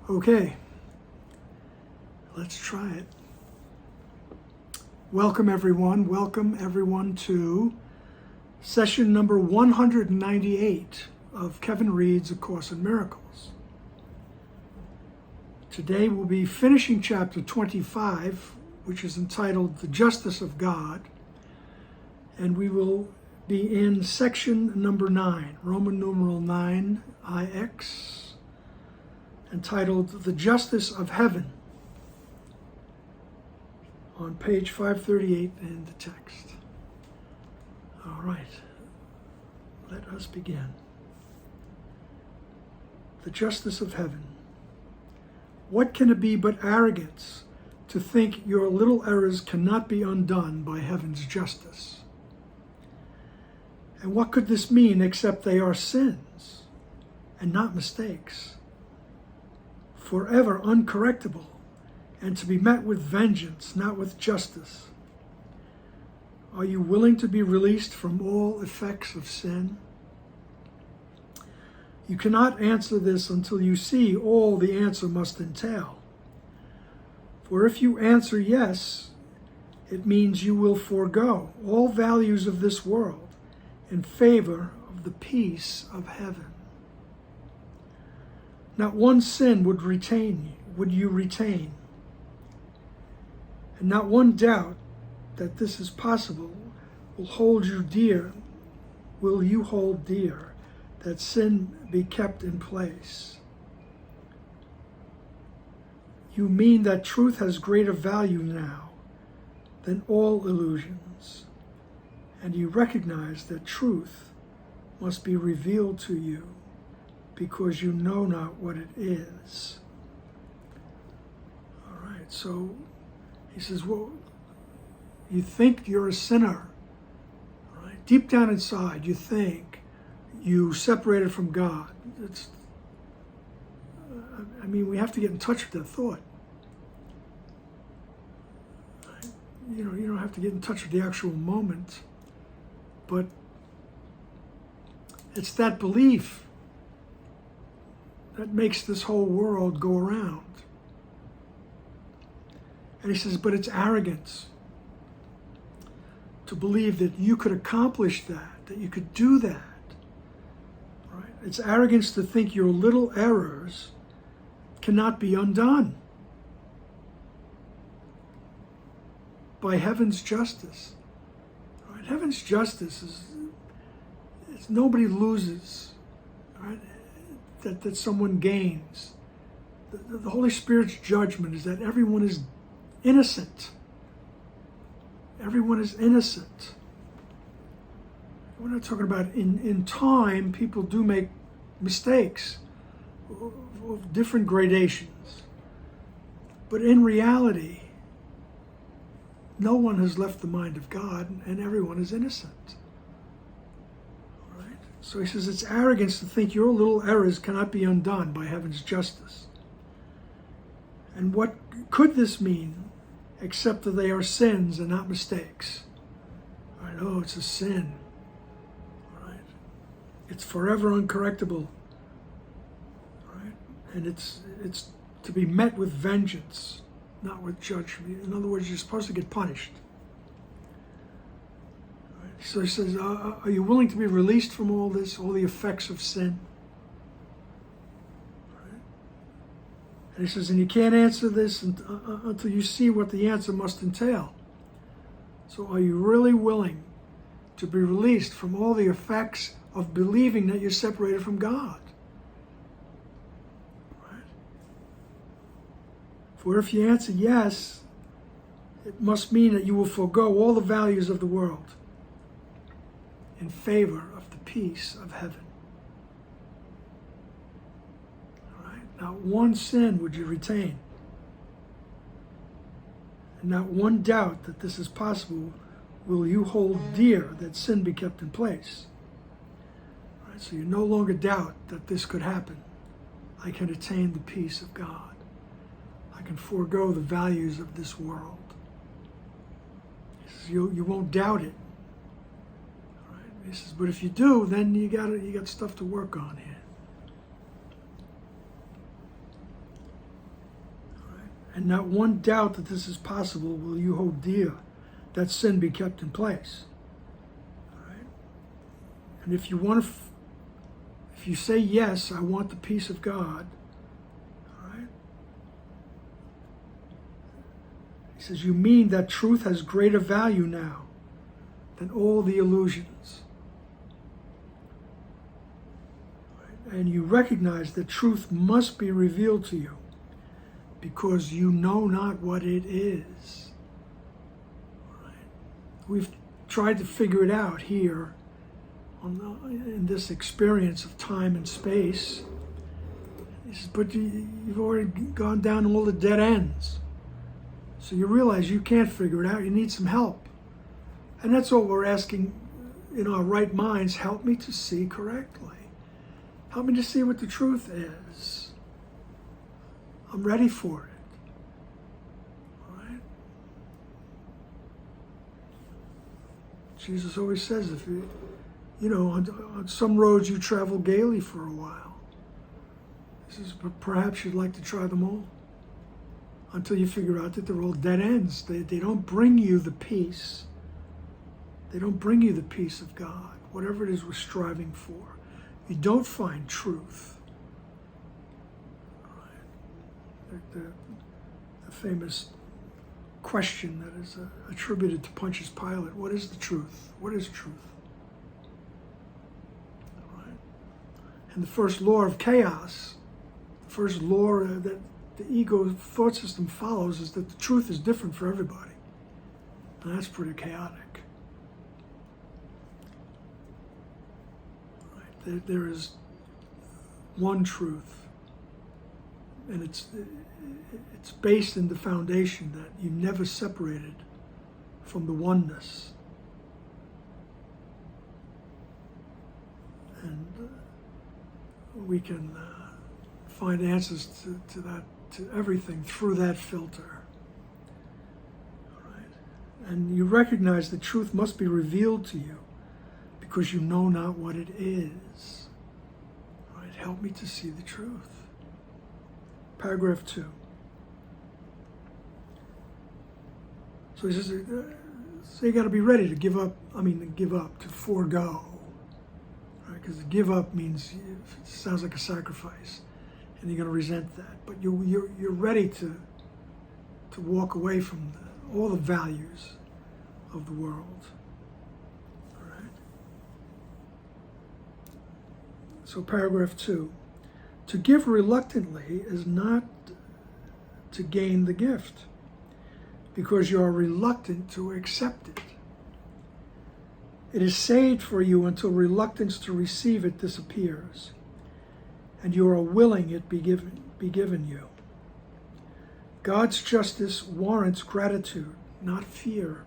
Okay, let's try it. Welcome everyone to session number 198 of Kevin Reads A Course in Miracles. Today we'll be finishing chapter 25, which is entitled The Justice of God, and we will be in section number 9, Roman numeral 9, IX, entitled The Justice of Heaven, on page 538 in the text. All right, let us begin. The justice of heaven. What can it be but arrogance to think your little errors cannot be undone by heaven's justice? And what could this mean except they are sins and not mistakes, forever uncorrectable, and to be met with vengeance, not with justice? Are you willing to be released from all effects of sin? You cannot answer this until you see all the answer must entail. For if you answer yes, it means you will forego all values of this world in favor of the peace of heaven. Not one sin would you retain, and not one doubt that this is possible will you hold dear, that sin be kept in place. You mean that truth has greater value now than all illusions, and you recognize that truth must be revealed to you because you know not what it is. All right, so he says, well, you think you're a sinner, right? Deep down inside, you think you separated from God. We have to get in touch with that thought. Right? You don't have to get in touch with the actual moment, but it's that belief that makes this whole world go around. And he says, but it's arrogance to believe that you could accomplish that you could do that. Right? It's arrogance to think your little errors cannot be undone by heaven's justice. Right? Heaven's justice is nobody loses, right? That someone gains. The Holy Spirit's judgment is that everyone is innocent. Everyone is innocent. We're not talking about in time, people do make mistakes of different gradations. But in reality, no one has left the mind of God and everyone is innocent. Right? So he says it's arrogance to think your little errors cannot be undone by heaven's justice. And what could this mean except that they are sins and not mistakes? Right? Oh, it's a sin. Right? It's forever uncorrectable. Right? And it's to be met with vengeance, not with judgment. In other words, you're supposed to get punished. Right? So he says, are you willing to be released from all this, all the effects of sin? And he says, and you can't answer this until you see what the answer must entail. So are you really willing to be released from all the effects of believing that you're separated from God? Right? For if you answer yes, it must mean that you will forego all the values of the world in favor of the peace of heaven. Not one sin would you retain. And not one doubt that this is possible will you hold dear, that sin be kept in place. Right? So you no longer doubt that this could happen. I can attain the peace of God. I can forego the values of this world. He says, you won't doubt it. Right? He says, but if you do, then you got stuff to work on here. and not one doubt that this is possible will you hold dear that sin be kept in place. All right? And if you want to, if you say, yes, I want the peace of God, all right? He says, you mean that truth has greater value now than all the illusions. All right? And you recognize that truth must be revealed to you because you know not what it is. All right? We've tried to figure it out here in this experience of time and space. He says, but you've already gone down all the dead ends. So you realize you can't figure it out. You need some help. And that's all we're asking in our right minds. Help me to see correctly. Help me to see what the truth is. I'm ready for it. All right? Jesus always says, if you know, on some roads you travel gaily for a while. He says, but perhaps you'd like to try them all until you figure out that they're all dead ends. They don't bring you the peace. They don't bring you the peace of God, whatever it is we're striving for. You don't find truth. Right? The famous question that is attributed to Pontius Pilate, what is the truth? What is truth? Right? And the first law of chaos, the first law that the ego thought system follows is that the truth is different for everybody. And that's pretty chaotic. Right? There is one truth, and it's based in the foundation that you never separated from the oneness. And we can find answers to that, to everything through that filter. All right? And you recognize the truth must be revealed to you because you know not what it is. All right? Help me to see the truth. Paragraph 2. So he says, so you got to be ready to give up, to forego. Right? Because give up means, it sounds like a sacrifice. And you're going to resent that. But you're ready to walk away from all the values of the world. All right? So paragraph 2. To give reluctantly is not to gain the gift, because you are reluctant to accept it. It is saved for you until reluctance to receive it disappears, and you are willing it be given you. God's justice warrants gratitude, not fear.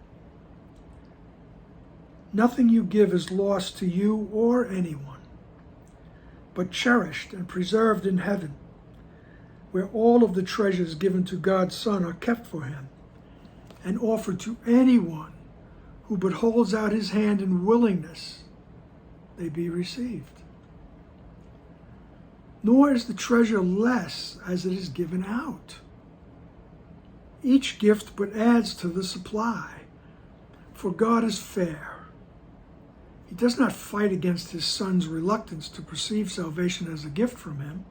Nothing you give is lost to you or anyone, but cherished and preserved in heaven, where all of the treasures given to God's Son are kept for him and offered to anyone who but holds out his hand in willingness, they be received. Nor is the treasure less as it is given out. Each gift but adds to the supply, for God is fair. He does not fight against his Son's reluctance to perceive salvation as a gift from him.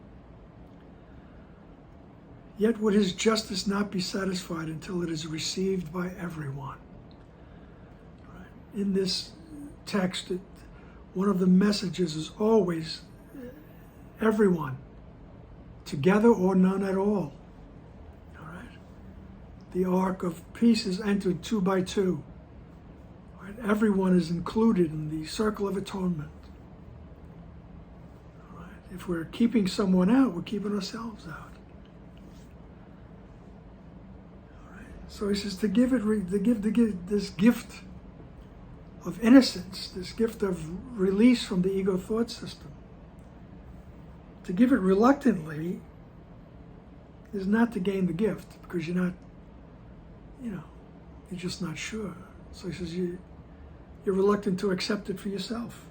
Yet would his justice not be satisfied until it is received by everyone. Right? In this text, one of the messages is always everyone, together or none at all. All right? The ark of peace is entered 2 by 2. Right? Everyone is included in the circle of atonement. All right? If we're keeping someone out, we're keeping ourselves out. So he says to give this gift of innocence, this gift of release from the ego thought system. To give it reluctantly is not to gain the gift, because you're not, you're just not sure. So he says you're reluctant to accept it for yourself.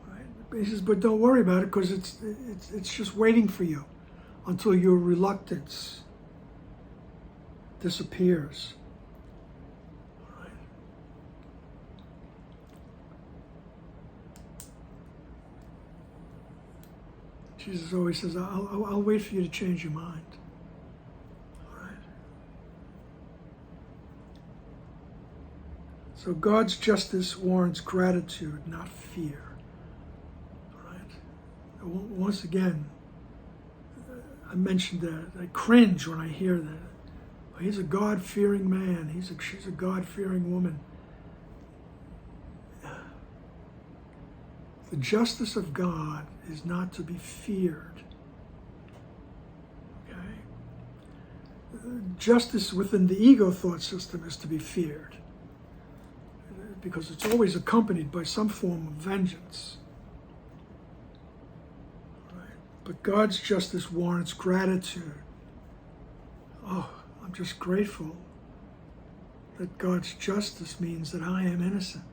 Right? He says, but don't worry about it, because it's just waiting for you until your reluctance disappears. All right. Jesus always says, I'll wait for you to change your mind. All right. So God's justice warrants gratitude, not fear. All right. Once again, I mentioned that. I cringe when I hear that. He's a God-fearing man. She's a God-fearing woman. The justice of God is not to be feared. Okay? Justice within the ego thought system is to be feared, because it's always accompanied by some form of vengeance. Right? But God's justice warrants gratitude. Oh, I'm just grateful that God's justice means that I am innocent.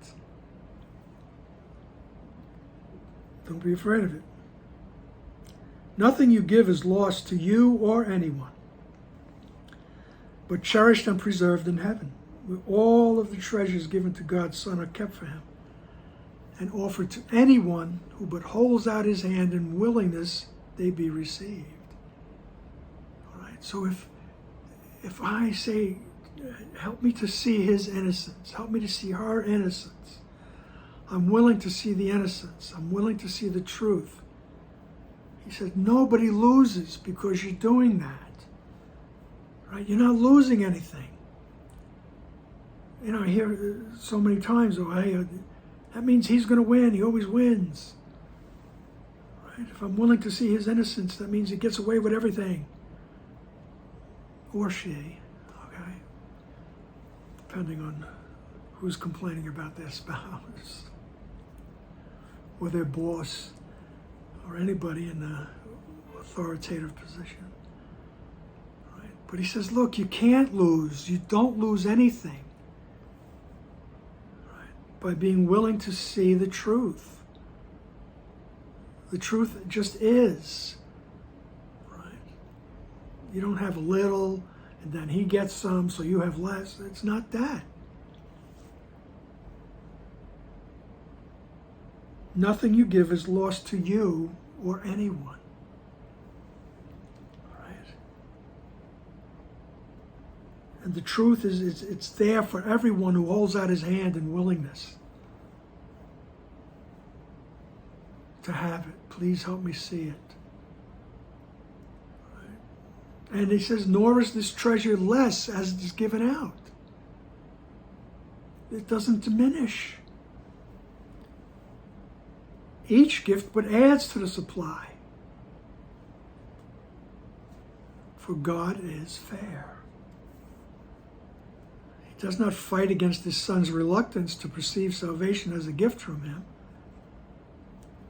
Don't be afraid of it. Nothing you give is lost to you or anyone, but cherished and preserved in heaven, where all of the treasures given to God's Son are kept for him and offered to anyone who but holds out his hand in willingness, they be received. All right. So if I say, help me to see his innocence, help me to see her innocence, I'm willing to see the innocence, I'm willing to see the truth. He said, nobody loses because you're doing that. Right? You're not losing anything. You know, I hear so many times, oh, hey, that means he's going to win. He always wins. Right? If I'm willing to see his innocence, that means he gets away with everything. Or she, okay? Depending on who's complaining about their spouse or their boss or anybody in an authoritative position. Right? But he says, look, you can't lose. You don't lose anything. Right? By being willing to see the truth. The truth just is. Right? You don't have a little and then he gets some, so you have less. It's not that. Nothing you give is lost to you or anyone. Right? And the truth is, it's there for everyone who holds out his hand in willingness to have it. Please help me see it. Right? And he says, nor is this treasure less as it is given out. It doesn't diminish. Each gift but adds to the supply. For God is fair. He does not fight against his Son's reluctance to perceive salvation as a gift from him.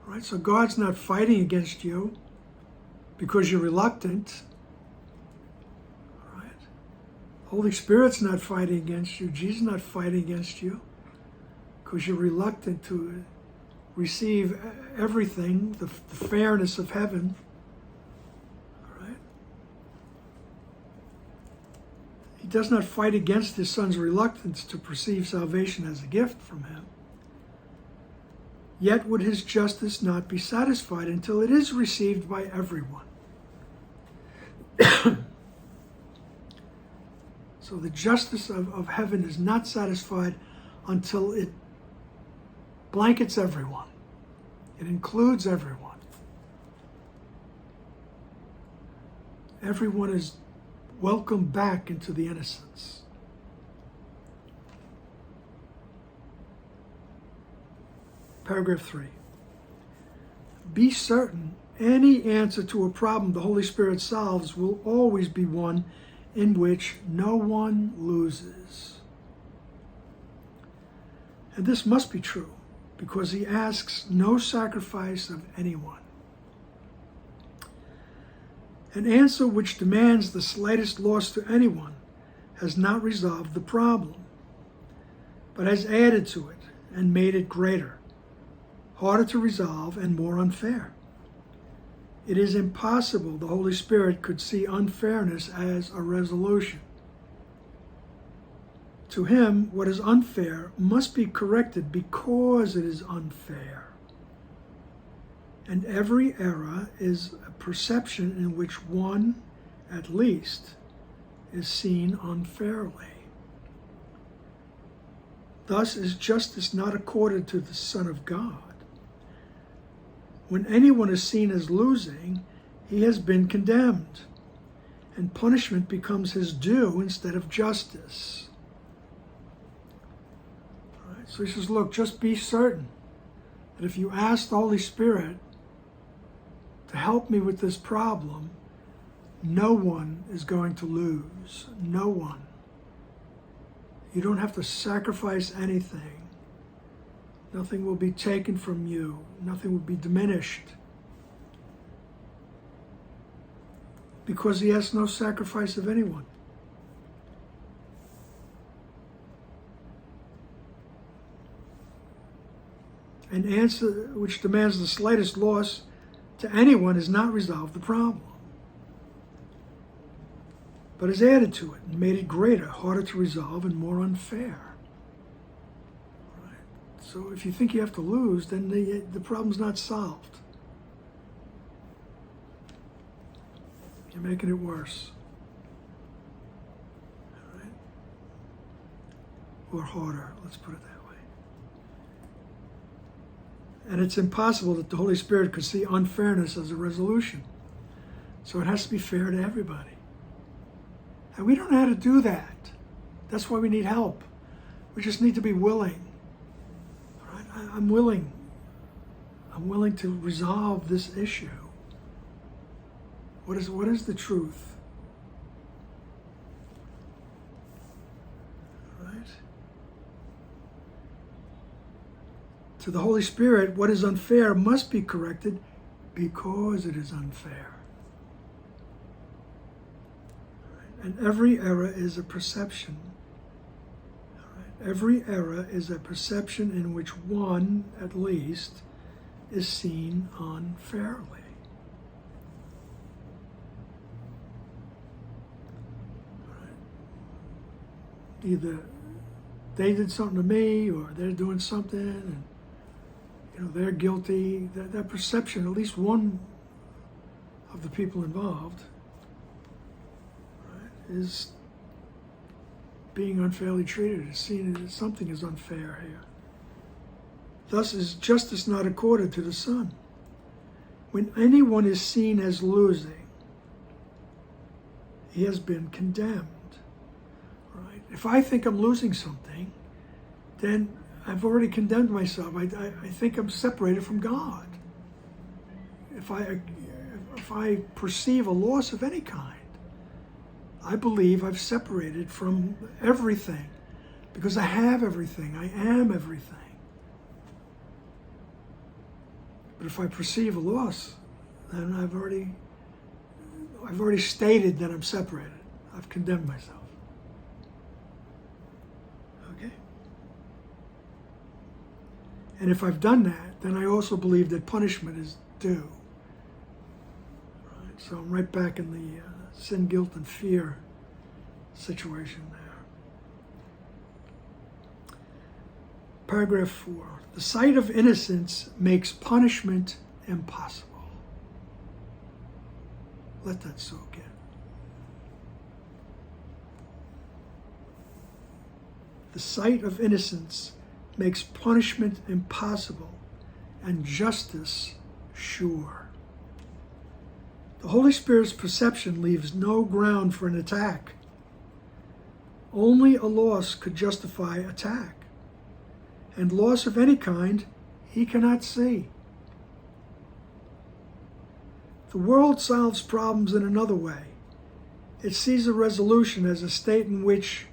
Right? So God's not fighting against you because you're reluctant. Right? Holy Spirit's not fighting against you. Jesus is not fighting against you because you're reluctant to receive everything, the fairness of heaven. All right? He does not fight against his Son's reluctance to perceive salvation as a gift from him. Yet would his justice not be satisfied until it is received by everyone. So the justice of heaven is not satisfied until it blankets everyone. It includes everyone. Everyone is welcomed back into the innocence. Paragraph 3. Be certain any answer to a problem the Holy Spirit solves will always be one in which no one loses. And this must be true, because he asks no sacrifice of anyone. An answer which demands the slightest loss to anyone has not resolved the problem, but has added to it and made it greater, harder to resolve and more unfair. It is impossible the Holy Spirit could see unfairness as a resolution. To him, what is unfair must be corrected because it is unfair. And every error is a perception in which one, at least, is seen unfairly. Thus is justice not accorded to the Son of God. When anyone is seen as losing, he has been condemned, and punishment becomes his due instead of justice. All right, so he says, look, just be certain that if you ask the Holy Spirit to help me with this problem, no one is going to lose. No one. You don't have to sacrifice anything. Nothing will be taken from you. Nothing will be diminished. Because he asks no sacrifice of anyone. An answer which demands the slightest loss to anyone has not resolved the problem, but has added to it and made it greater, harder to resolve, and more unfair. Right? So if you think you have to lose, then the problem's not solved. You're making it worse. All right? Or harder, let's put it that way. And it's impossible that the Holy Spirit could see unfairness as a resolution. So it has to be fair to everybody. And we don't know how to do that. That's why we need help. We just need to be willing. All right? I'm willing. I'm willing to resolve this issue. What is the truth? All right? To the Holy Spirit, what is unfair must be corrected because it is unfair. And every error is a perception. Right? Every error is a perception in which one, at least, is seen unfairly. Right? Either they did something to me, or they're doing something, and they're guilty. That perception, at least one of the people involved, is being unfairly treated, is seen as something is unfair here. Thus is justice not accorded to the Son. When anyone is seen as losing, he has been condemned. Right? If I think I'm losing something, then I've already condemned myself. I think I'm separated from God. If I perceive a loss of any kind, I believe I've separated from everything because I have everything. I am everything. But if I perceive a loss, then I've already stated that I'm separated. I've condemned myself. Okay? And if I've done that, then I also believe that punishment is due. Right? So I'm right back in the sin, guilt, and fear situation there. Paragraph 4. The sight of innocence makes punishment impossible. Let that soak in. The sight of innocence makes punishment impossible and justice sure. The Holy Spirit's perception leaves no ground for an attack. Only a loss could justify attack. And loss of any kind he cannot see. The world solves problems in another way. It sees a resolution as a state in which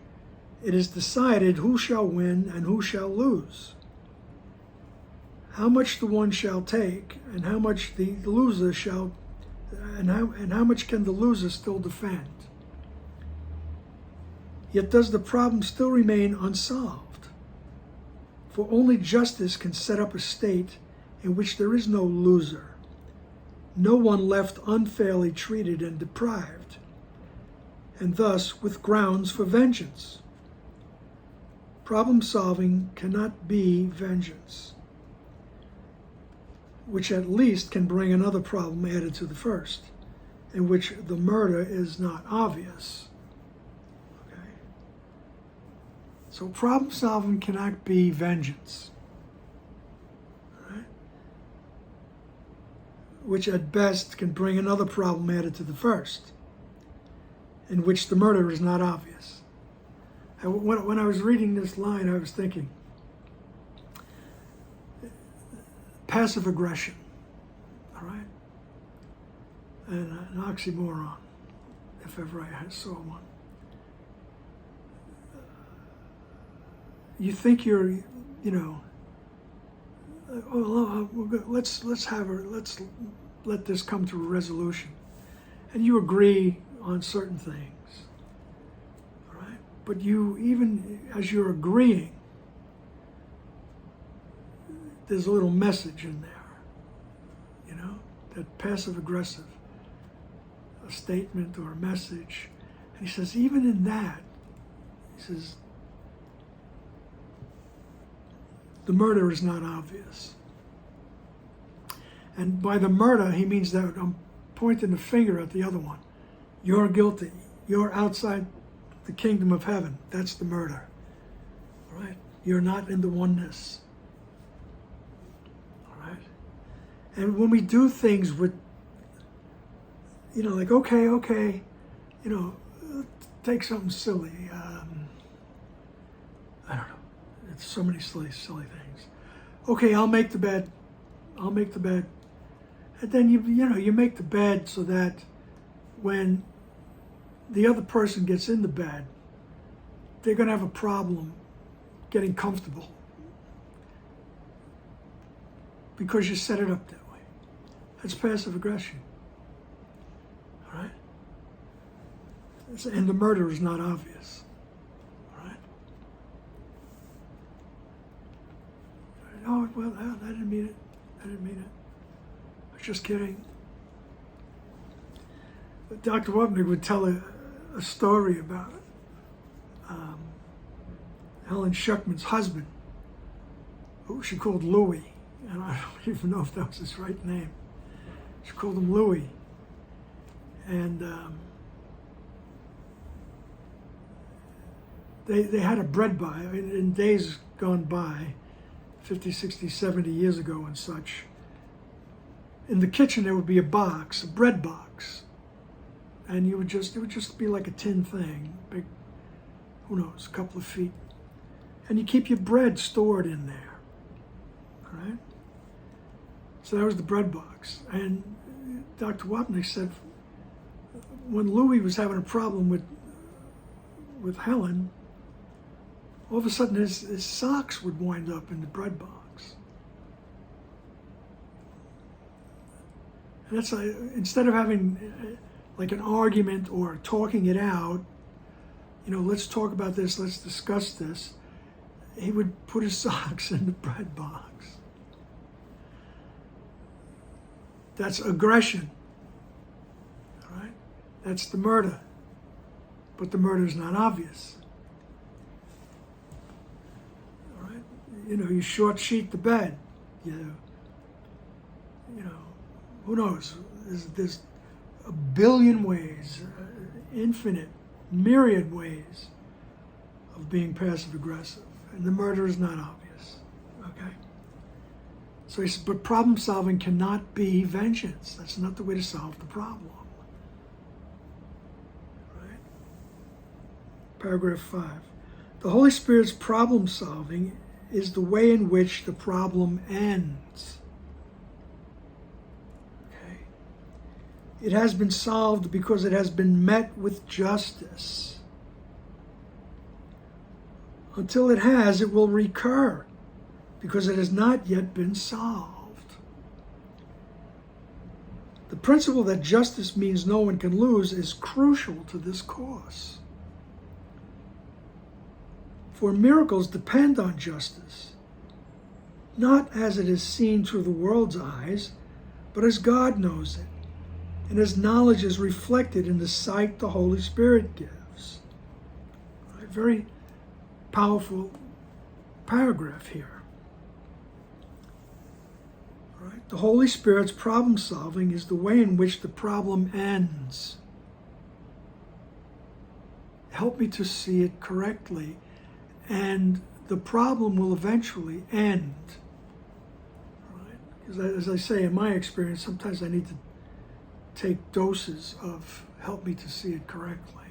it is decided who shall win and who shall lose, how much the one shall take, and how much the loser shall and how much can the loser still defend? Yet does the problem still remain unsolved? For only justice can set up a state in which there is no loser, no one left unfairly treated and deprived, and thus with grounds for vengeance. Problem solving cannot be vengeance, which at least can bring another problem added to the first, in which the murder is not obvious. Okay? So problem solving cannot be vengeance, right? Which at best can bring another problem added to the first, in which the murder is not obvious. And when I was reading this line, I was thinking, passive aggression, all right? And an oxymoron, if ever I saw one. You think you're, let's let this come to a resolution, and you agree on certain things, all right? But you, even as you're agreeing, there's a little message in there, that passive-aggressive, a statement or a message. And he says, even in that, he says, the murder is not obvious. And by the murder, he means that I'm pointing the finger at the other one. You're guilty. You're outside the kingdom of heaven. That's the murder, all right? You're not in the oneness. And when we do things with, like, okay, take something silly. I don't know. It's so many silly things. Okay, I'll make the bed. And then you make the bed so that when the other person gets in the bed, they're going to have a problem getting comfortable because you set it up that way. That's passive aggression, all right? And the murder is not obvious, all right? Oh, well, I didn't mean it. I was just kidding. Dr. Wapnick would tell a story about Helen Schuckman's husband, who she called Louis. And I don't even know if that was his right name. She called him Louis. And they had a bread buy. In days gone by, 50, 60, 70 years ago and such, in the kitchen there would be a box, a bread box. And it would just be like a tin thing, big, who knows, a couple of feet. And you keep your bread stored in there, all right? So that was the bread box. And Dr. Wapnick said when Louis was having a problem with Helen, all of a sudden his socks would wind up in the bread box. And that's instead of having like an argument or talking it out, let's talk about this, let's discuss this, he would put his socks in the bread box. That's aggression, all right? That's the murder, but the murder is not obvious, all right? You short sheet the bed, who knows? There's a billion ways, infinite, myriad ways of being passive aggressive, and the murder is not obvious, okay? So he said, but problem solving cannot be vengeance. That's not the way to solve the problem. Right? Paragraph 5. The Holy Spirit's problem solving is the way in which the problem ends. Okay? It has been solved because it has been met with justice. Until it has, it will recur, because it has not yet been solved. The principle that justice means no one can lose is crucial to this course. For miracles depend on justice, not as it is seen through the world's eyes, but as God knows it. And his knowledge is reflected in the sight the Holy Spirit gives. Right? Very powerful paragraph here. Right? The Holy Spirit's problem solving is the way in which the problem ends. Help me to see it correctly, and the problem will eventually end. Right? Because as I say, in my experience, sometimes I need to take doses of help me to see it correctly,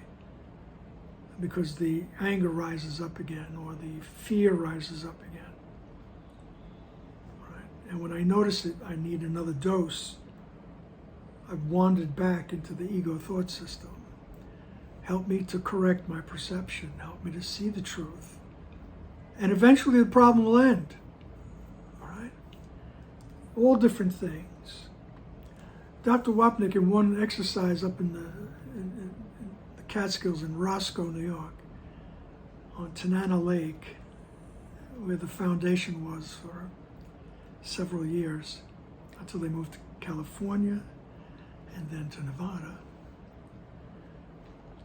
because the anger rises up again, or the fear rises up again. Right? And when I notice it, I need another dose. I've wandered back into the ego thought system. Help me to correct my perception. Help me to see the truth. And eventually the problem will end. All right? All different things. Dr. Wapnick, in one exercise up in the Catskills in Roscoe, New York, on Tanana Lake, where the foundation was for several years, until they moved to California and then to Nevada.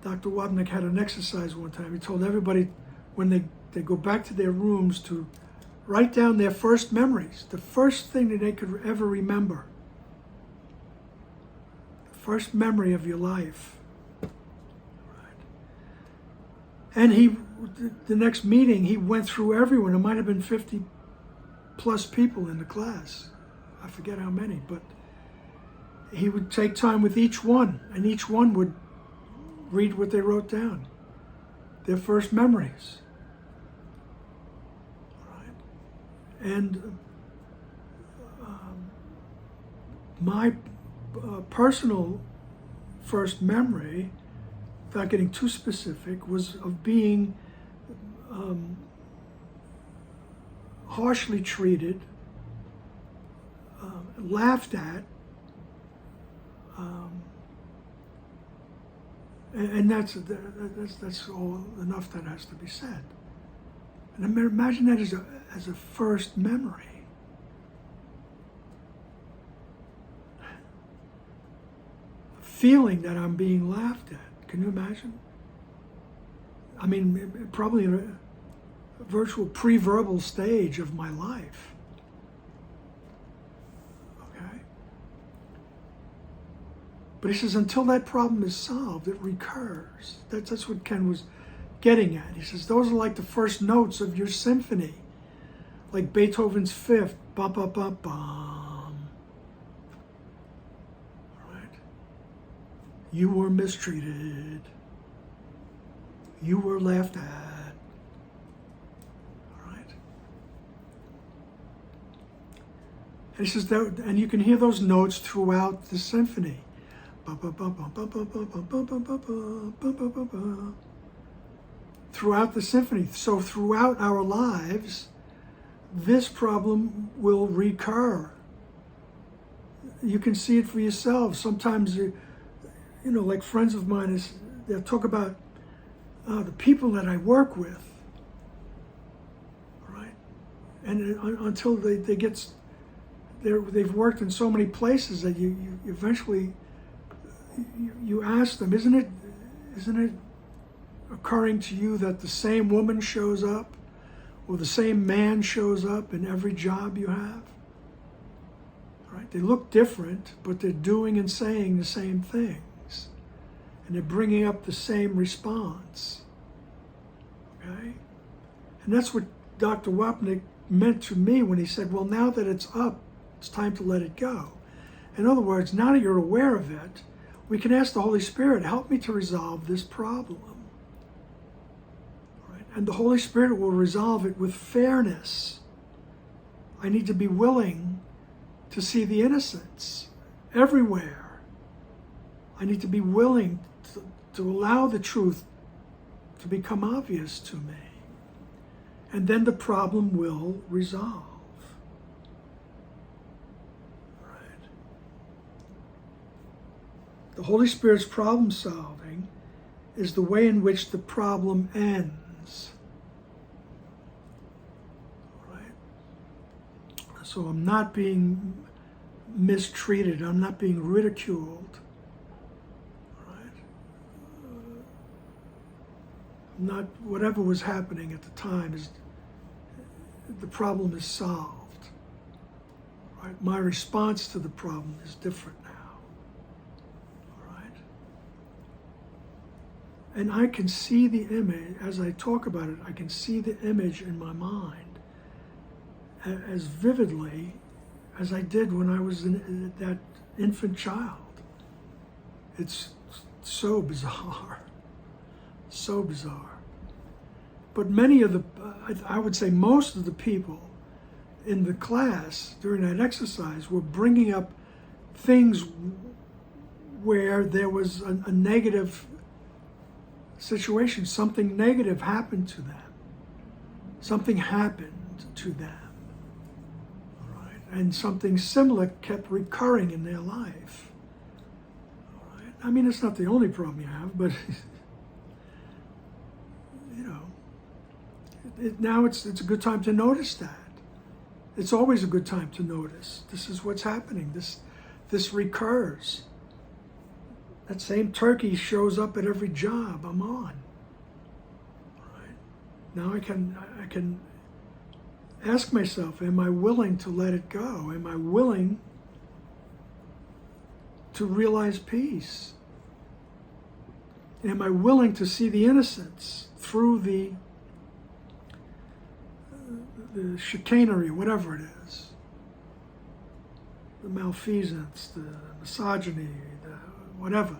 Dr. Wapnick had an exercise one time. He told everybody when they go back to their rooms to write down their first memories, the first thing that they could ever remember. First memory of your life. Right. And the next meeting, he went through everyone. It might have been 50 plus people in the class. I forget how many, but he would take time with each one, and each one would read what they wrote down, their first memories. Right. And my personal first memory, without getting too specific, was of being harshly treated, laughed at, and that's all enough that has to be said. And imagine that as a first memory. Feeling that I'm being laughed at. Can you imagine? I mean, probably in a virtual pre-verbal stage of my life. Okay? But he says, until that problem is solved, it recurs. That's what Ken was getting at. He says, those are like the first notes of your symphony. Like Beethoven's Fifth, ba-ba-ba-ba. You were mistreated. You were laughed at. All right. And he says that, and you can hear those notes throughout the symphony. Throughout the symphony. So throughout our lives, this problem will recur. You can see it for yourself. Sometimes like friends of mine, they'll talk about the people that I work with, right? And until they've worked in so many places that you eventually you ask them, isn't it occurring to you that the same woman shows up, or the same man shows up in every job you have? Right? They look different, but they're doing and saying the same thing. And they're bringing up the same response. Okay? And that's what Dr. Wapnick meant to me when he said, well, now that it's up, it's time to let it go. In other words, now that you're aware of it, we can ask the Holy Spirit, help me to resolve this problem. Right? And the Holy Spirit will resolve it with fairness. I need to be willing to see the innocence everywhere. I need to be willing to allow the truth to become obvious to me. And then the problem will resolve. Right. The Holy Spirit's problem solving is the way in which the problem ends. Right. So I'm not being mistreated. I'm not being ridiculed. Right? Not whatever was happening at the time is the problem is solved. Right? My response to the problem is different now. All right? And I can see the image as I talk about it. I can see the image in my mind as vividly as I did when I was that infant child. It's so bizarre, so bizarre. But many of the, I would say most of the people in the class during that exercise were bringing up things where there was a negative situation, something negative happened to them. Something happened to them. And something similar kept recurring in their life. All right? I mean, it's not the only problem you have, but you know, now it's a good time to notice that. It's always a good time to notice. This is what's happening. This recurs. That same turkey shows up at every job I'm on. All right? Now I can ask myself, am I willing to let it go? Am I willing to realize peace? Am I willing to see the innocence through the chicanery, whatever it is? The malfeasance, the misogyny, the whatever.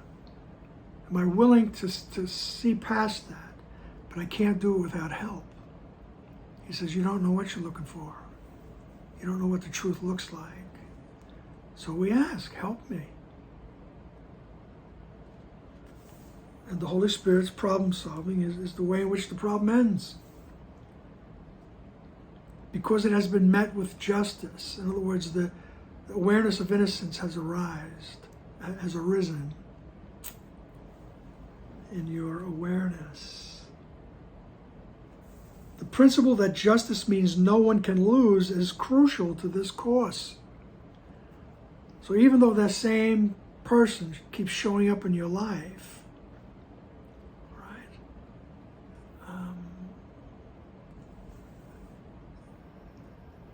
Am I willing to see past that? But I can't do it without help. He says, you don't know what you're looking for. You don't know what the truth looks like. So we ask, help me. And the Holy Spirit's problem solving is the way in which the problem ends. Because it has been met with justice. In other words, the awareness of innocence has arisen in your awareness. The principle that justice means no one can lose is crucial to this course. So even though that same person keeps showing up in your life, right?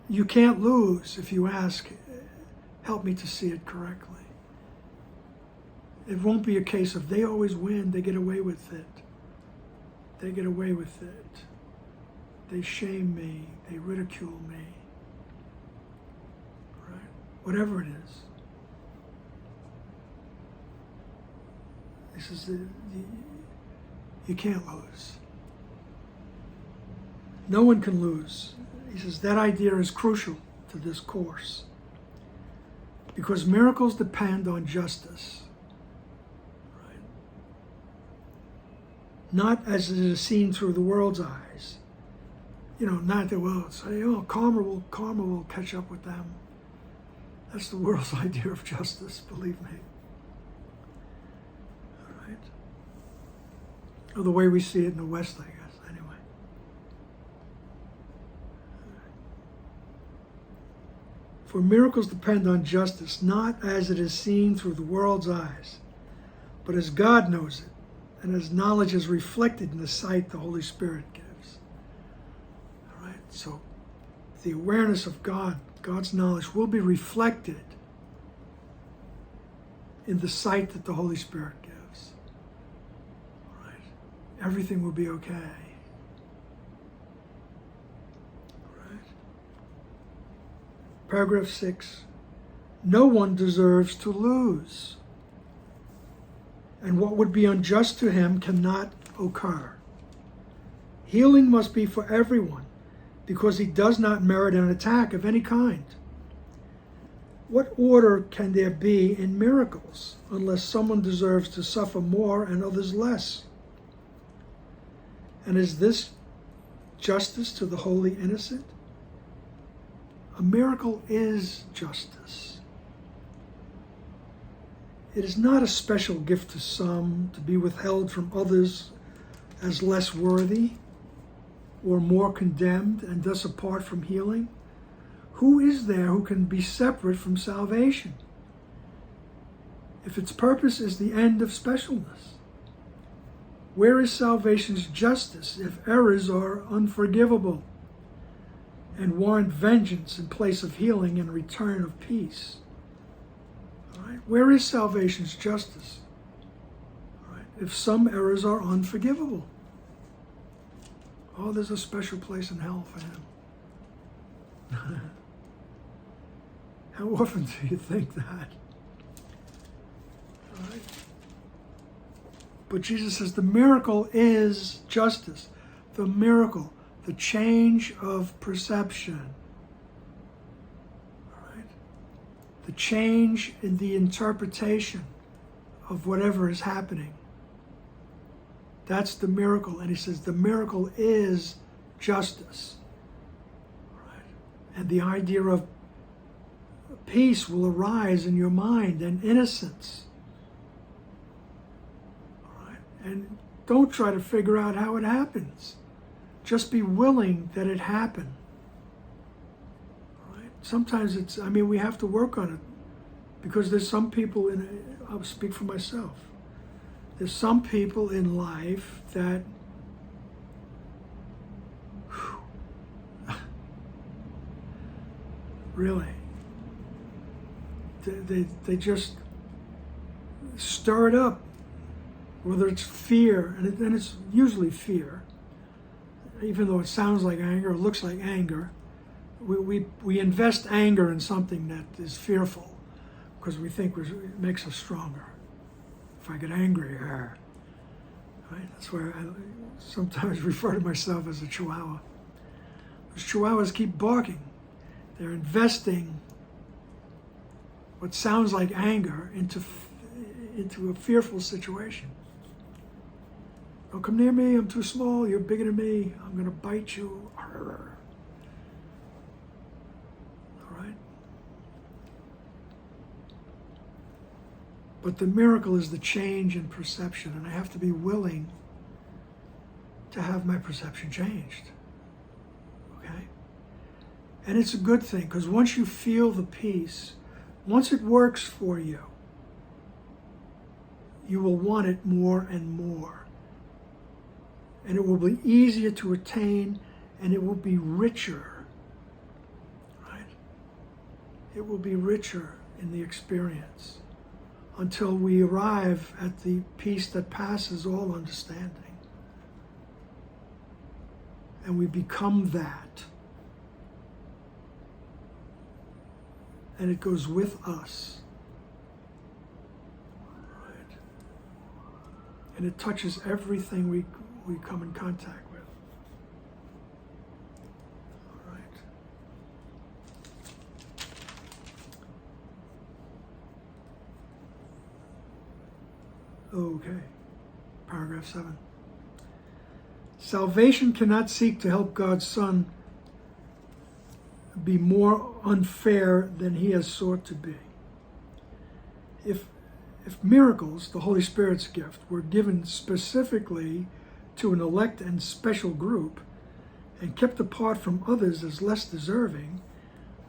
You can't lose if you ask, help me to see it correctly. It won't be a case of they always win, they get away with it. They get away with it. They shame me, they ridicule me, right? Whatever it is. This is you can't lose. No one can lose. He says that idea is crucial to this course because miracles depend on justice, right? Not as it is seen through the world's eyes. You know, not that, well, say, oh, karma will catch up with them. That's the world's idea of justice, believe me. All right? Or the way we see it in the West, I guess, anyway. For miracles depend on justice, not as it is seen through the world's eyes, but as God knows it, and as knowledge is reflected in the sight the Holy Spirit gives. So the awareness of God, God's knowledge, will be reflected in the sight that the Holy Spirit gives. All right? Everything will be okay. All right? Paragraph 6. No one deserves to lose. And what would be unjust to him cannot occur. Healing must be for everyone, because he does not merit an attack of any kind. What order can there be in miracles unless someone deserves to suffer more and others less? And is this justice to the wholly innocent? A miracle is justice. It is not a special gift to some to be withheld from others as less worthy or more condemned and thus apart from healing. Who is there who can be separate from salvation if its purpose is the end of specialness? Where is salvation's justice if errors are unforgivable and warrant vengeance in place of healing and return of peace? All right? Where is salvation's justice? All right? If some errors are unforgivable. Oh, there's a special place in hell for him. How often do you think that? All right? But Jesus says the miracle is justice. The miracle, the change of perception. All right? The change in the interpretation of whatever is happening. That's the miracle. And he says the miracle is justice. All right? And the idea of peace will arise in your mind and innocence. All right? And don't try to figure out how it happens. Just be willing that it happened. All right? Sometimes we have to work on it because there's some people I'll speak for myself. There's some people in life that really, they just stir it up, whether it's fear, and it's usually fear, even though it sounds like anger, or looks like anger. We invest anger in something that is fearful because we think it makes us stronger. If I get angry, right? That's why I sometimes refer to myself as a chihuahua. Those chihuahuas keep barking. They're investing what sounds like anger into a fearful situation. Don't come near me, I'm too small, you're bigger than me, I'm going to bite you. All right? But the miracle is the change in perception, and I have to be willing to have my perception changed. Okay? And it's a good thing, because once you feel the peace, once it works for you, you will want it more and more. And it will be easier to attain, and it will be richer. Right? It will be richer in the experience until we arrive at the peace that passes all understanding. And we become that. And it goes with us. Right? And it touches everything we come in contact with. All right. Okay. Paragraph 7. Salvation cannot seek to help God's Son be more unfair than he has sought to be. If miracles, the Holy Spirit's gift, were given specifically to an elect and special group and kept apart from others as less deserving,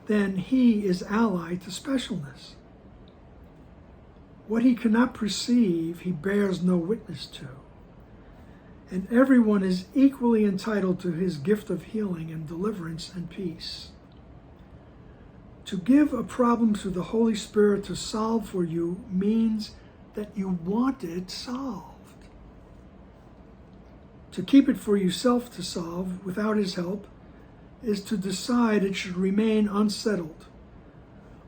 then he is allied to specialness. What he cannot perceive, he bears no witness to. And everyone is equally entitled to his gift of healing and deliverance and peace. To give a problem to the Holy Spirit to solve for you means that you want it solved. To keep it for yourself to solve without his help is to decide it should remain unsettled,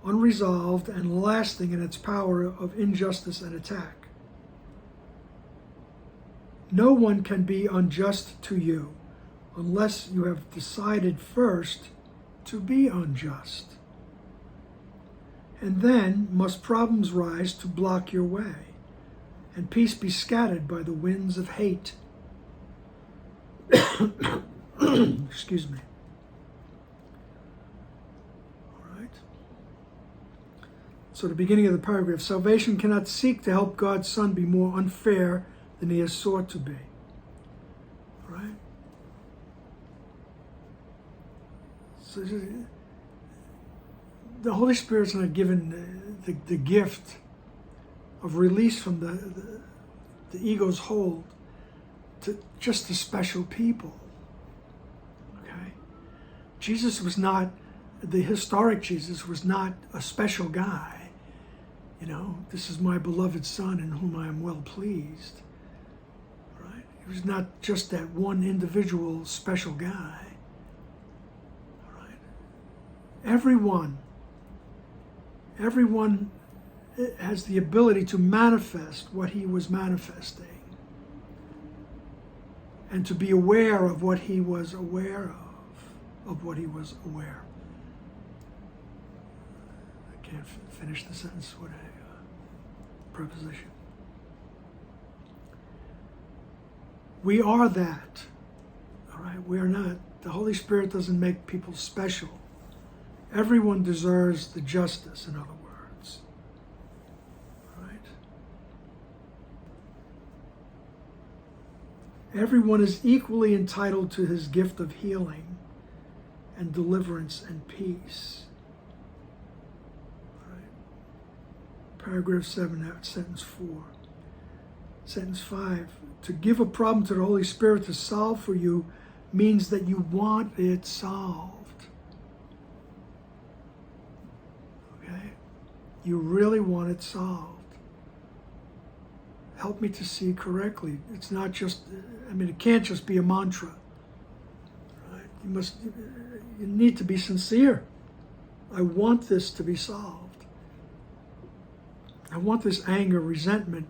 unresolved, and lasting in its power of injustice and attack. No one can be unjust to you unless you have decided first to be unjust. And then must problems rise to block your way, and peace be scattered by the winds of hate. Excuse me. All right. So the beginning of the paragraph, salvation cannot seek to help God's Son be more unfair than he has sought to be. All right. So the Holy Spirit's not given the gift of release from the ego's hold to just the special people. Okay? Jesus was not, the historic Jesus was not a special guy. You know, this is my beloved Son in whom I am well pleased. Right? He was not just that one individual special guy. Right? Everyone has the ability to manifest what he was manifesting and to be aware of what he was aware of what he was aware. I can't finish the sentence with a preposition. We are that. All right? We are not. The Holy Spirit doesn't make people special. Everyone deserves the justice, in other words. Right? Everyone is equally entitled to his gift of healing and deliverance and peace. Right? Paragraph 7, sentence 4. Sentence 5, to give a problem to the Holy Spirit to solve for you means that you want it solved. Okay? You really want it solved. Help me to see correctly. It's not just, it can't just be a mantra. Right? You need to be sincere. I want this to be solved. I want this anger, resentment,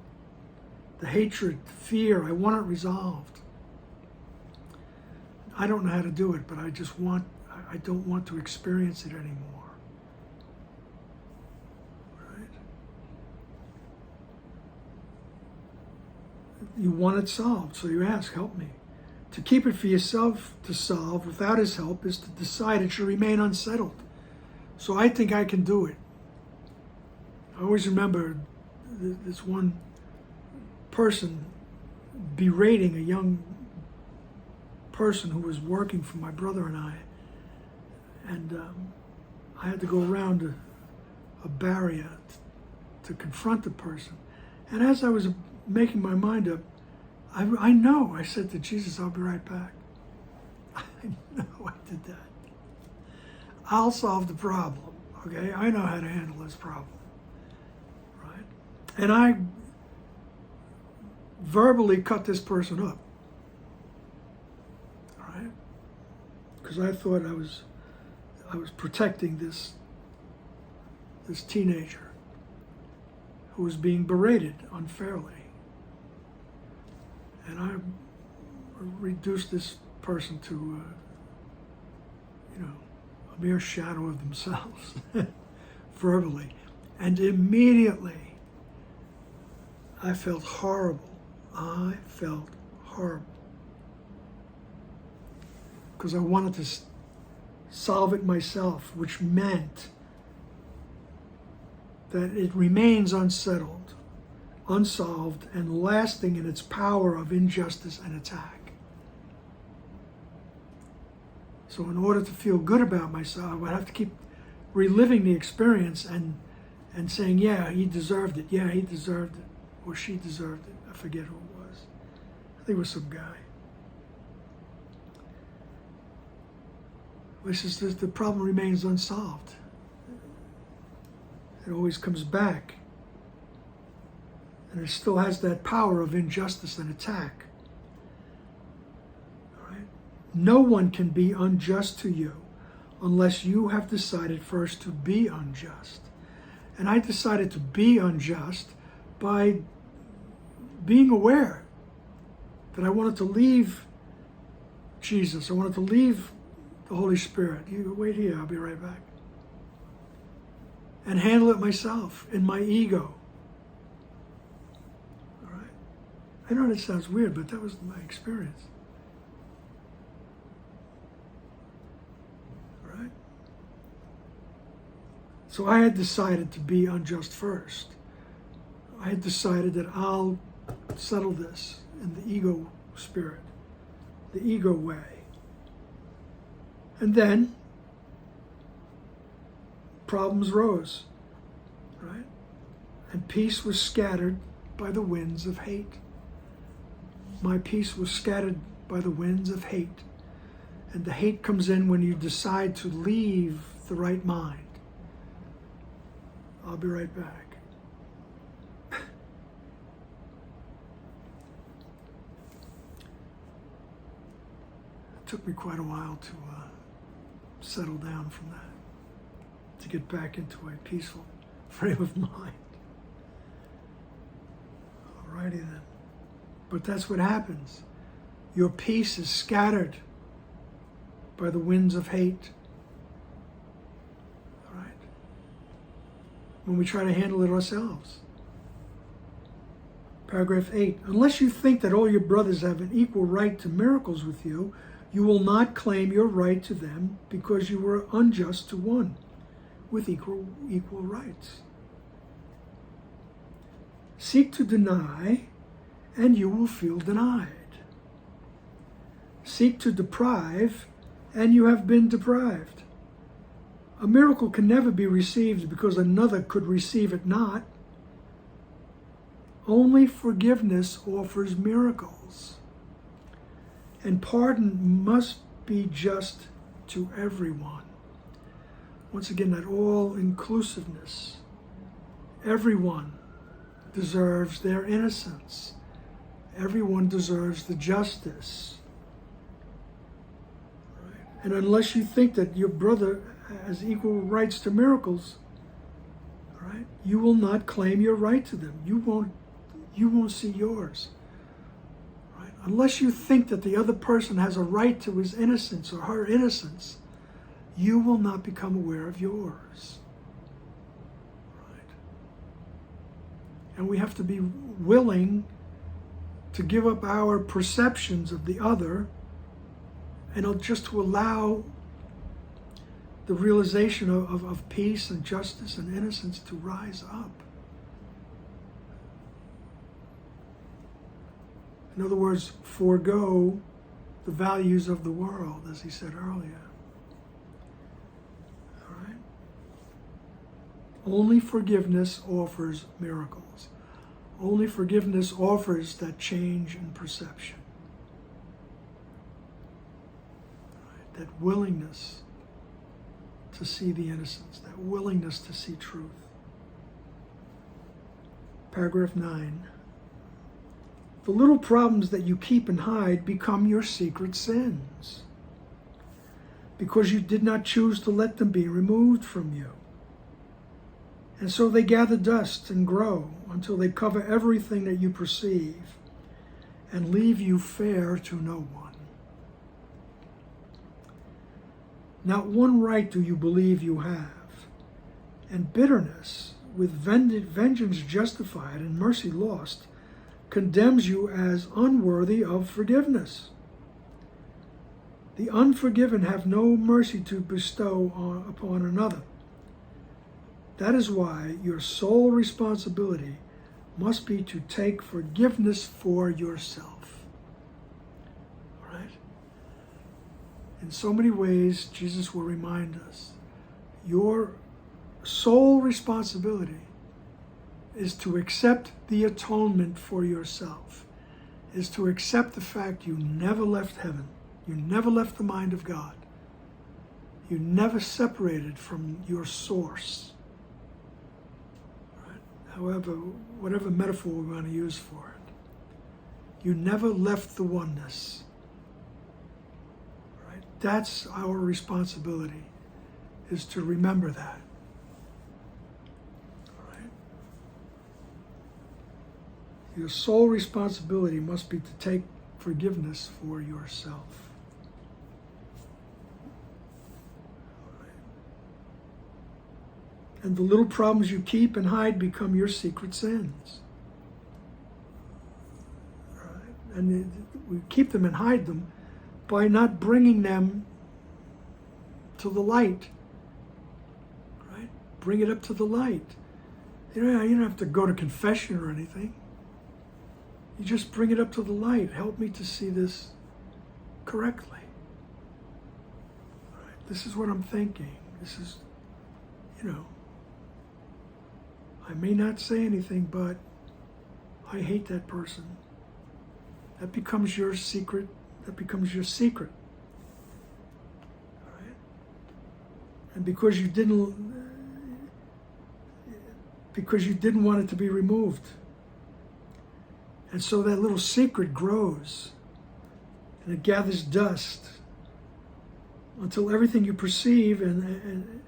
the hatred, the fear, I want it resolved. I don't know how to do it, but I don't want to experience it anymore. Right? You want it solved, so you ask, help me. To keep it for yourself to solve without his help is to decide it should remain unsettled. So I think I can do it. I always remember this one person berating a young person who was working for my brother and I. And I had to go around a barrier to confront the person. And as I was making my mind up, I said to Jesus, I'll be right back. I know I did that. I'll solve the problem, okay? I know how to handle this problem, right? And I verbally cut this person up, all right? Because I thought I was protecting this teenager who was being berated unfairly. And I reduced this person to, a mere shadow of themselves, verbally. And immediately, I felt horrible. I felt horrible. Because I wanted to solve it myself, which meant that it remains unsettled, unsolved, and lasting in its power of injustice and attack. So in order to feel good about myself, I would have to keep reliving the experience and saying, yeah, he deserved it. Yeah, he deserved it. Or she deserved it. I forget who it was. I think it was some guy. The problem remains unsolved. It always comes back. And it still has that power of injustice and attack. All right? No one can be unjust to you unless you have decided first to be unjust. And I decided to be unjust by being aware that I wanted to leave Jesus. I wanted to leave the Holy Spirit. You wait here, I'll be right back. And handle it myself in my ego. I know that sounds weird, but that was my experience. All right? So I had decided to be unjust first. I had decided that I'll settle this in the ego spirit, the ego way. And then, problems rose, right? And peace was scattered by the winds of hate. My peace was scattered by the winds of hate. And the hate comes in when you decide to leave the right mind. I'll be right back. It took me quite a while to settle down from that, to get back into a peaceful frame of mind. Alrighty then. But that's what happens. Your peace is scattered by the winds of hate. All right? When we try to handle it ourselves. Paragraph 8. Unless you think that all your brothers have an equal right to miracles with you, you will not claim your right to them because you were unjust to one with equal rights. Seek to deny, and you will feel denied. Seek to deprive, and you have been deprived. A miracle can never be received because another could receive it not. Only forgiveness offers miracles. And pardon must be just to everyone. Once again, that all-inclusiveness. Everyone deserves their innocence. Everyone deserves the justice. Right? And unless you think that your brother has equal rights to miracles, right, you will not claim your right to them. You won't see yours. Right? Unless you think that the other person has a right to his innocence or her innocence, you will not become aware of yours. Right? And we have to be willing to give up our perceptions of the other and just to allow the realization of peace and justice and innocence to rise up. In other words, forego the values of the world, as he said earlier. All right? Only forgiveness offers miracles. Only forgiveness offers that change in perception. Right? That willingness to see the innocence, that willingness to see truth. Paragraph 9. The little problems that you keep and hide become your secret sins, because you did not choose to let them be removed from you. And so they gather dust and grow until they cover everything that you perceive and leave you fair to no one. Not one right do you believe you have, and bitterness, with vengeance justified and mercy lost, condemns you as unworthy of forgiveness. The unforgiven have no mercy to bestow upon another. That is why your sole responsibility must be to take forgiveness for yourself. All right? In so many ways, Jesus will remind us, your sole responsibility is to accept the atonement for yourself, is to accept the fact you never left heaven, you never left the mind of God, you never separated from your source. Right? However, whatever metaphor we want to use for it, you never left the oneness. Right? That's our responsibility, is to remember that. Your sole responsibility must be to take forgiveness for yourself. And the little problems you keep and hide become your secret sins. Right? And we keep them and hide them by not bringing them to the light. Right? Bring it up to the light. You don't have to go to confession or anything. You just bring it up to the light. Help me to see this correctly. Right? This is what I'm thinking. This is, I may not say anything, but I hate that person. That becomes your secret. That becomes your secret. All right? And because you didn't want it to be removed. And so that little secret grows and it gathers dust until everything you perceive and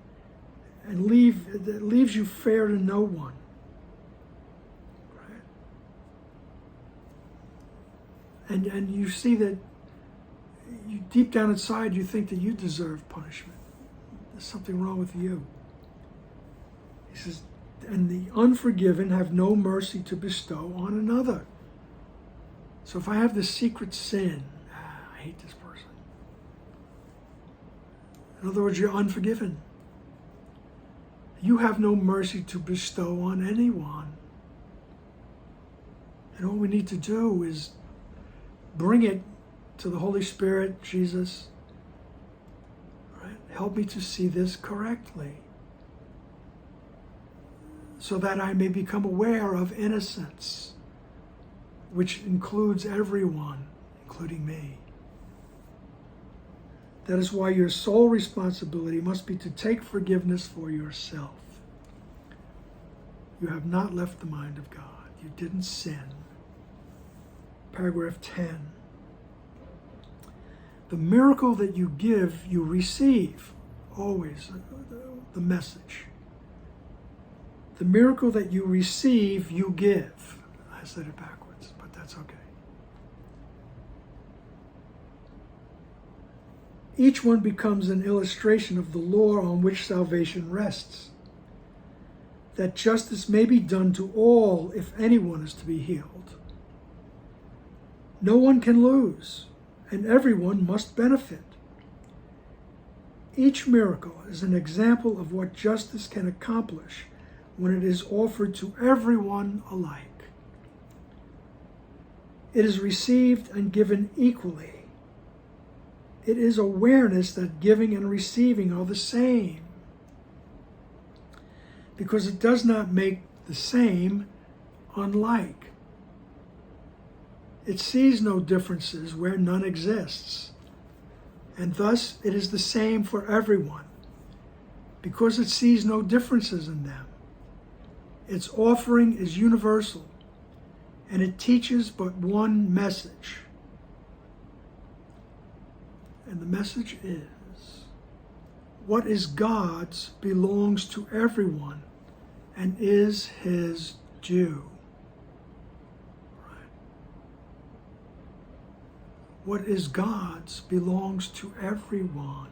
leaves you fair to no one. Right? And you see that you, deep down inside, you think that you deserve punishment. There's something wrong with you. He says, and the unforgiven have no mercy to bestow on another. So if I have this secret sin, I hate this person. In other words, you're unforgiven. You have no mercy to bestow on anyone. And all we need to do is bring it to the Holy Spirit, Jesus. Right? Help me to see this correctly, so that I may become aware of innocence, which includes everyone, including me. That is why your sole responsibility must be to take forgiveness for yourself. You have not left the mind of God. You didn't sin. Paragraph 10. The miracle that you give, you receive. Always the message. The miracle that you receive, you give. I said it backwards, but that's okay. Each one becomes an illustration of the law on which salvation rests, that justice may be done to all if anyone is to be healed. No one can lose, and everyone must benefit. Each miracle is an example of what justice can accomplish when it is offered to everyone alike. It is received and given equally. It is awareness that giving and receiving are the same, because it does not make the same unlike. It sees no differences where none exists, and thus it is the same for everyone, because it sees no differences in them. Its offering is universal, and it teaches but one message. And the message is, what is God's belongs to everyone and is his due. Right? What is God's belongs to everyone,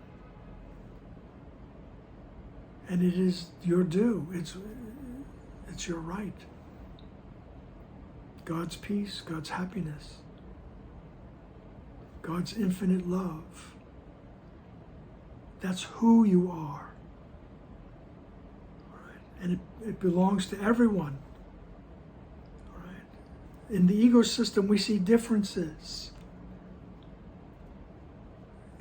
and it is your due. It's your right. God's peace, God's happiness, God's infinite love. That's who you are. Right? And it belongs to everyone. Right? In the ego system, we see differences.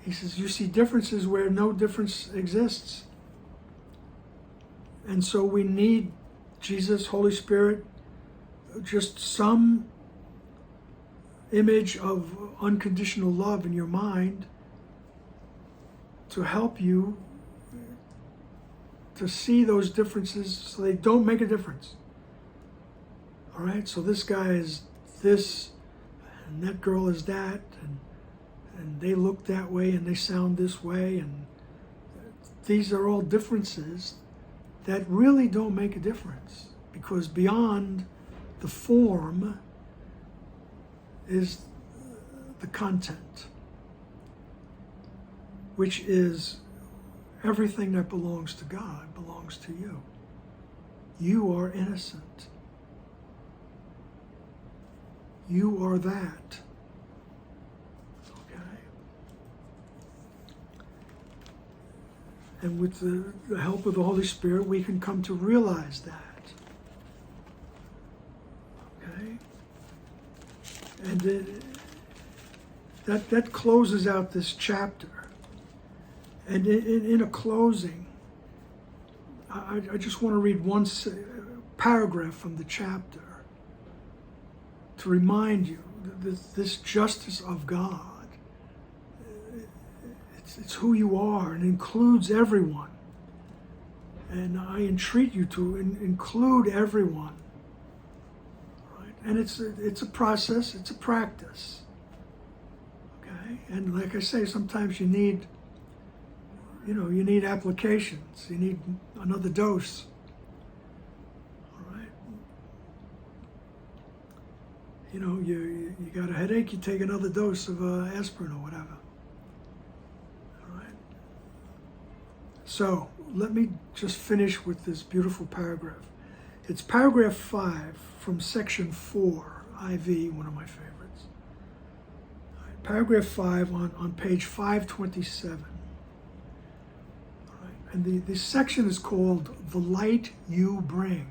He says, you see differences where no difference exists. And so we need Jesus, Holy Spirit, just some image of unconditional love in your mind to help you to see those differences so they don't make a difference. All right, so this guy is this, and that girl is that, and they look that way, and they sound this way, and these are all differences that really don't make a difference, because beyond the form is the content, which is everything that belongs to God belongs to you. You are innocent. You are that. Okay? And with the help of the Holy Spirit, we can come to realize that. Okay? And that closes out this chapter. And in a closing, I just want to read one paragraph from the chapter to remind you that this justice of God, it's who you are and includes everyone. And I entreat you to include everyone. Right? And it's a process, it's a practice. Okay? And like I say, sometimes you need applications. You need another dose. All right? You got a headache, you take another dose of aspirin or whatever. All right? So, let me just finish with this beautiful paragraph. It's paragraph 5 from section 4, IV, one of my favorites. All right, paragraph 5 on page 527. All right, and the section is called The Light You Bring.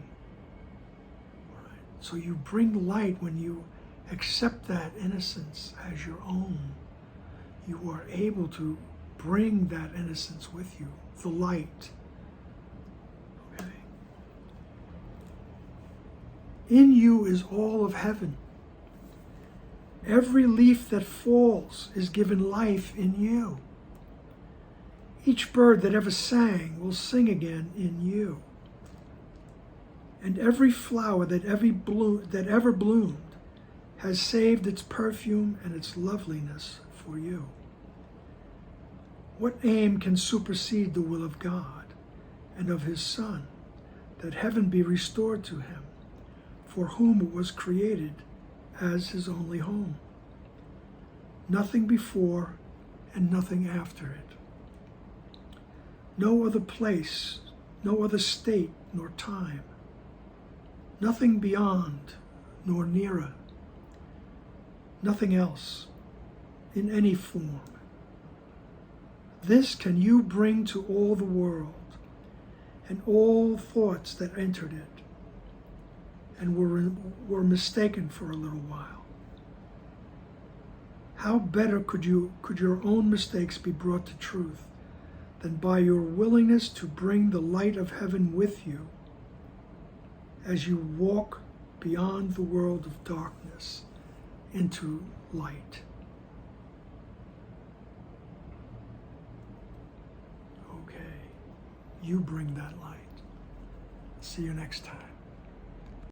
All right, so you bring light when you accept that innocence as your own. You are able to bring that innocence with you, the light. Okay. In you is all of heaven. Every leaf that falls is given life in you. Each bird that ever sang will sing again in you. And every flower that ever bloomed has saved its perfume and its loveliness for you. What aim can supersede the will of God and of his Son, that heaven be restored to him, for whom it was created as his only home? Nothing before and nothing after it. No other place, no other state nor time. Nothing beyond nor nearer. Nothing else in any form. This can you bring to all the world and all thoughts that entered it and were mistaken for a little while. How better could your own mistakes be brought to truth than by your willingness to bring the light of heaven with you as you walk beyond the world of darkness into light. Okay, you bring that light. See you next time.